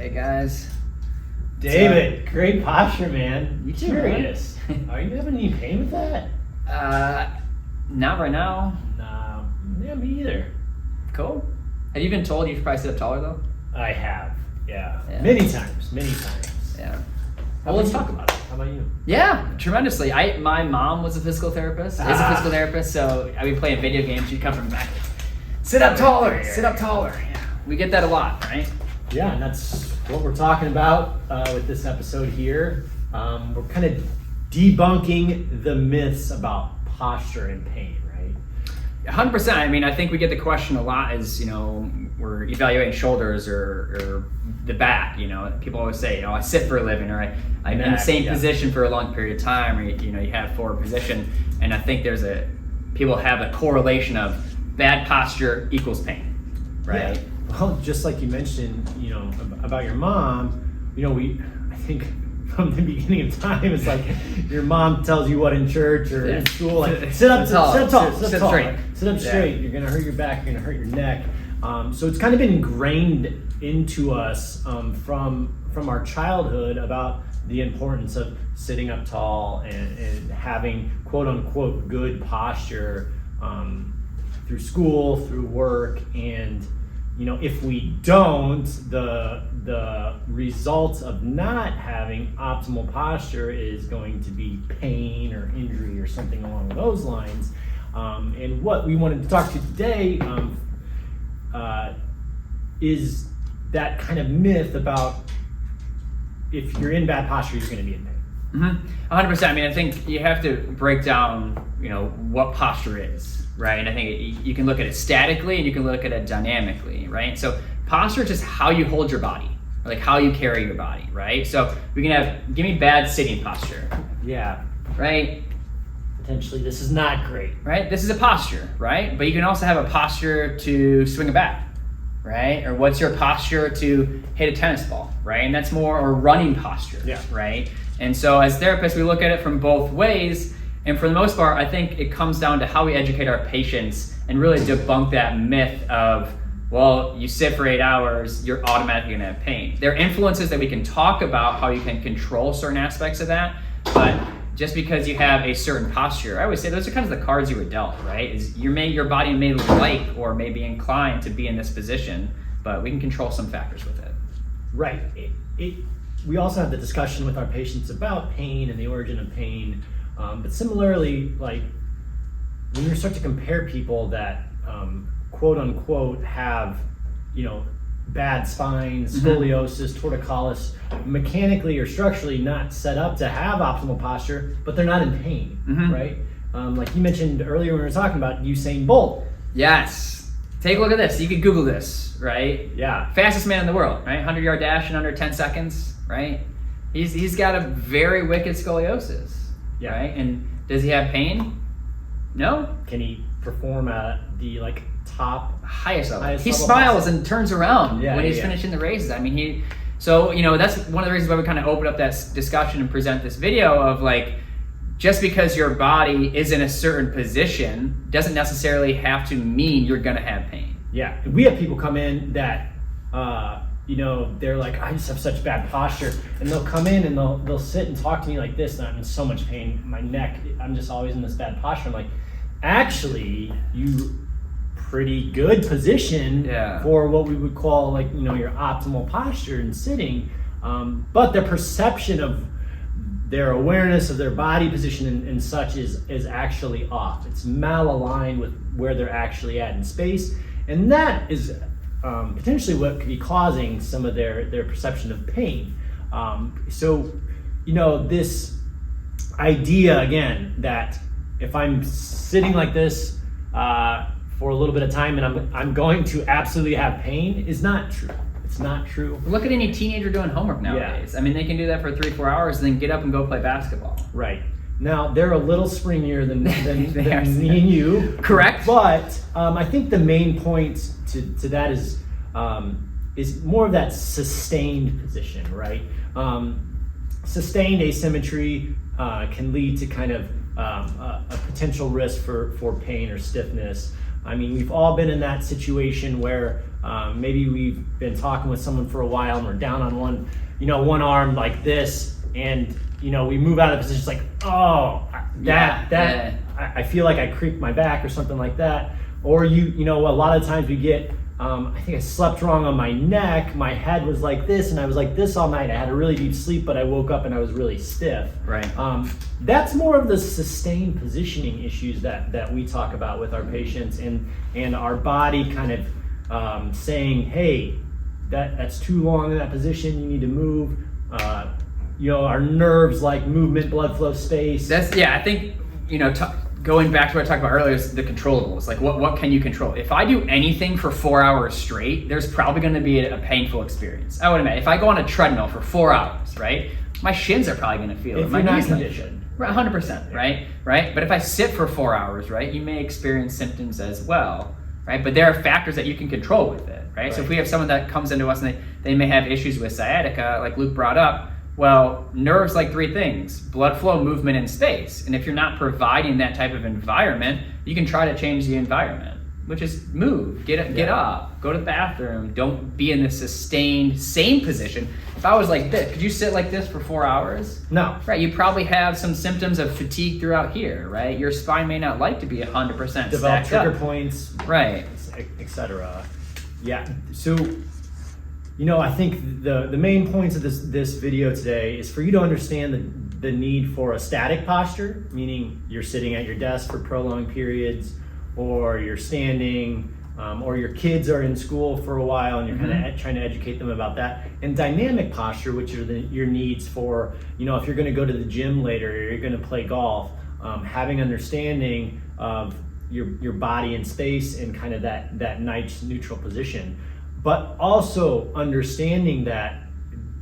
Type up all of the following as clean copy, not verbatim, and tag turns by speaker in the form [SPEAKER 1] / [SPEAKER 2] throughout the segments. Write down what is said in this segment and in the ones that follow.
[SPEAKER 1] Hey guys.
[SPEAKER 2] David, great posture, man.
[SPEAKER 1] You too,
[SPEAKER 2] Curious. Are you having any pain with that?
[SPEAKER 1] Not right now.
[SPEAKER 2] Nah, yeah, me either.
[SPEAKER 1] Cool. Have you been told you should probably sit up taller though?
[SPEAKER 2] I have, yeah.
[SPEAKER 1] Yeah.
[SPEAKER 2] Many times.
[SPEAKER 1] Yeah.
[SPEAKER 2] Well, let's talk about it. How about you?
[SPEAKER 1] Yeah, tremendously. My mom was a physical therapist, is a physical therapist, so I'd be playing video games, she'd come from the back. Sit up taller, sit up taller. Yeah. We get that a lot, right?
[SPEAKER 2] Yeah, and that's what we're talking about with this episode here. We're kind of debunking the myths about posture and pain, right?
[SPEAKER 1] 100%. I mean, I think we get the question a lot as, we're evaluating shoulders or the back, people always say, I sit for a living, or I'm in the same position for a long period of time, or, you have forward position. And I think people have a correlation of bad posture equals pain, right?
[SPEAKER 2] Yeah. Well, just like you mentioned, about your mom, I think from the beginning of time, it's like your mom tells you what in church or in school, like sit up tall, sit up straight. You're gonna hurt your back, you're gonna hurt your neck. So it's kind of been ingrained into us from our childhood about the importance of sitting up tall and having quote unquote good posture through school, through work, and if we don't, the results of not having optimal posture is going to be pain or injury or something along those lines. And what we wanted to talk to today is that kind of myth about if you're in bad posture, you're going to be in pain.
[SPEAKER 1] 100%. I mean, I think you have to break down, what posture is, right? And I think you can look at it statically and you can look at it dynamically, right? So posture is just how you hold your body, or like how you carry your body, right? So we can give me bad sitting posture.
[SPEAKER 2] Yeah.
[SPEAKER 1] Right?
[SPEAKER 2] Potentially this is not great.
[SPEAKER 1] Right? This is a posture, right? But you can also have a posture to swing a bat, right? Or what's your posture to hit a tennis ball, right? And that's more a running posture, right? And so as therapists, we look at it from both ways. And for the most part, I think it comes down to how we educate our patients and really debunk that myth of, well, you sit for 8 hours, you're automatically gonna have pain. There are influences that we can talk about how you can control certain aspects of that, but just because you have a certain posture, I always say those are kind of the cards you were dealt, right? Is your body may like or may be inclined to be in this position, but we can control some factors with it.
[SPEAKER 2] Right. We also have the discussion with our patients about pain and the origin of pain. But similarly, like when you start to compare people that quote unquote have, bad spines, scoliosis, torticollis, mechanically or structurally not set up to have optimal posture, but they're not in pain, right? Like you mentioned earlier when we were talking about Usain Bolt.
[SPEAKER 1] Yes. Take a look at this. You can Google this, right?
[SPEAKER 2] Yeah.
[SPEAKER 1] Fastest man in the world, right? 100-yard dash in under 10 seconds, right? He's got a very wicked scoliosis.
[SPEAKER 2] Yeah.
[SPEAKER 1] Right? And does he have pain? No.
[SPEAKER 2] Can he perform at the top
[SPEAKER 1] highest level? He
[SPEAKER 2] level
[SPEAKER 1] smiles
[SPEAKER 2] possible.
[SPEAKER 1] And turns around when he's finishing the races. I mean, that's one of the reasons why we kind of open up that discussion and present this video of just because your body is in a certain position doesn't necessarily have to mean you're going to have pain.
[SPEAKER 2] Yeah. We have people come in that they're like, I just have such bad posture, and they'll come in and they'll sit and talk to me like this, and I'm in so much pain, my neck, I'm just always in this bad posture. I'm like, actually, you pretty good position for what we would call your optimal posture in sitting, but their perception of their awareness of their body position and such is actually off. It's malaligned with where they're actually at in space, and that is potentially what could be causing some of their perception of pain. So this idea again that if I'm sitting like this for a little bit of time and I'm going to absolutely have pain is not true. It's not true.
[SPEAKER 1] Look at any teenager doing homework nowadays. I mean, they can do that for 3-4 hours and then get up and go play basketball.
[SPEAKER 2] Right. Now, they're a little springier than me and you.
[SPEAKER 1] Correct.
[SPEAKER 2] But I think the main point to that is more of that sustained position, right? Sustained asymmetry can lead to kind of a potential risk for pain or stiffness. I mean, we've all been in that situation where maybe we've been talking with someone for a while and we're down on one arm like this, and we move out of the position, it's like, oh, I feel like I creaked my back or something like that. Or a lot of times we get, I think I slept wrong on my neck, my head was like this and I was like this all night. I had a really deep sleep, but I woke up and I was really stiff.
[SPEAKER 1] Right.
[SPEAKER 2] That's more of the sustained positioning issues that we talk about with our patients, and our body kind of saying, hey, that's too long in that position, you need to move. Our nerves like movement, blood flow, space.
[SPEAKER 1] I think, going back to what I talked about earlier, is the controllables. Like what can you control? If I do anything for 4 hours straight, there's probably going to be a painful experience. I would imagine. If I go on a treadmill for 4 hours, right, my shins are probably going to feel it.
[SPEAKER 2] If you're not conditioned.
[SPEAKER 1] Right, 100%, right? But if I sit for 4 hours, right, you may experience symptoms as well, right? But there are factors that you can control with it, right? So if we have someone that comes into us and they may have issues with sciatica, like Luke brought up, well, nerves like 3 things: blood flow, movement, and space. And if you're not providing that type of environment, you can try to change the environment, which is move, get up, go to the bathroom, don't be in the sustained same position. If I was like this, could you sit like this for 4 hours?
[SPEAKER 2] No.
[SPEAKER 1] Right, you probably have some symptoms of fatigue throughout here, right? Your spine may not like to be 100%
[SPEAKER 2] develop trigger
[SPEAKER 1] up.
[SPEAKER 2] Points,
[SPEAKER 1] right,
[SPEAKER 2] etc. Yeah, so I think the main points of this video today is for you to understand the need for a static posture, meaning you're sitting at your desk for prolonged periods, or you're standing, or your kids are in school for a while and you're kind of trying to educate them about that. And dynamic posture, which are your needs for, if you're going to go to the gym later or you're going to play golf, having understanding of your body in space and kind of that nice neutral position. But also understanding that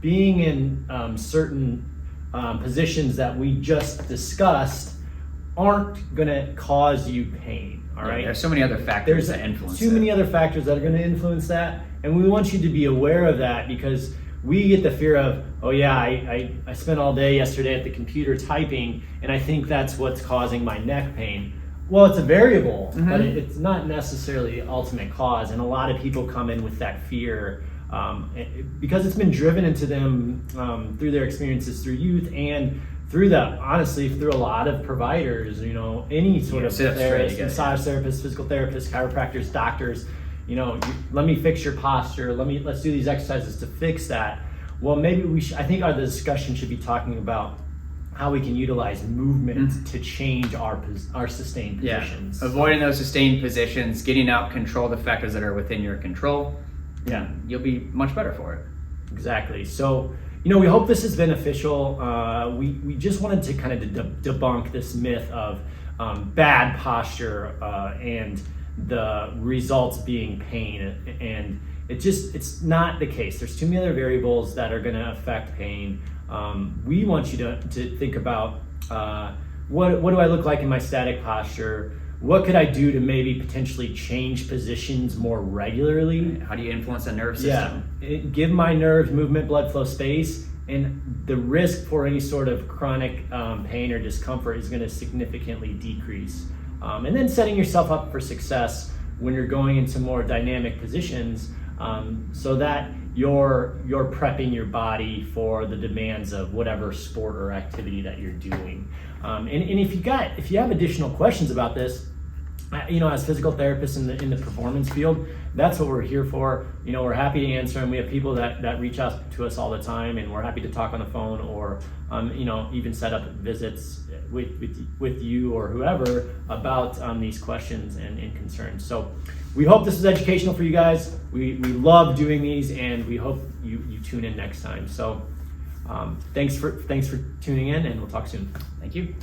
[SPEAKER 2] being in certain positions that we just discussed aren't going to cause you pain, all right?
[SPEAKER 1] There's so many other factors that influence
[SPEAKER 2] too many other factors that are going to influence that, and we want you to be aware of that, because we get the fear of, oh yeah, I spent all day yesterday at the computer typing, and I think that's what's causing my neck pain. Well, it's a variable, but it's not necessarily the ultimate cause. And a lot of people come in with that fear because it's been driven into them through their experiences through youth and through a lot of providers, any sort of therapist, massage therapists, physical therapists, chiropractors, doctors, let me fix your posture. Let's do these exercises to fix that. Well, maybe I think the discussion should be talking about how we can utilize movement to change our sustained positions.
[SPEAKER 1] Avoiding those sustained positions, getting out, control the factors that are within your control. Yeah, you'll be much better for it.
[SPEAKER 2] Exactly. So, we hope this is beneficial. We just wanted to kind of debunk this myth of bad posture and the results being pain, and it's not the case. There's too many other variables that are going to affect pain. We want you to think about what do I look like in my static posture? What could I do to maybe potentially change positions more regularly?
[SPEAKER 1] How do you influence the nerve system?
[SPEAKER 2] Give my nerves movement, blood flow, space, and the risk for any sort of chronic pain or discomfort is going to significantly decrease. And then setting yourself up for success when you're going into more dynamic positions, so that you're prepping your body for the demands of whatever sport or activity that you're doing. And if you have additional questions about this, as physical therapists in the performance field, that's what we're here for. We're happy to answer, and we have people that reach out to us all the time, and we're happy to talk on the phone or even set up visits with you or whoever about these questions and concerns. So we hope this is educational for you guys. We love doing these, and we hope you tune in next time. So thanks for tuning in, and we'll talk soon.
[SPEAKER 1] Thank you.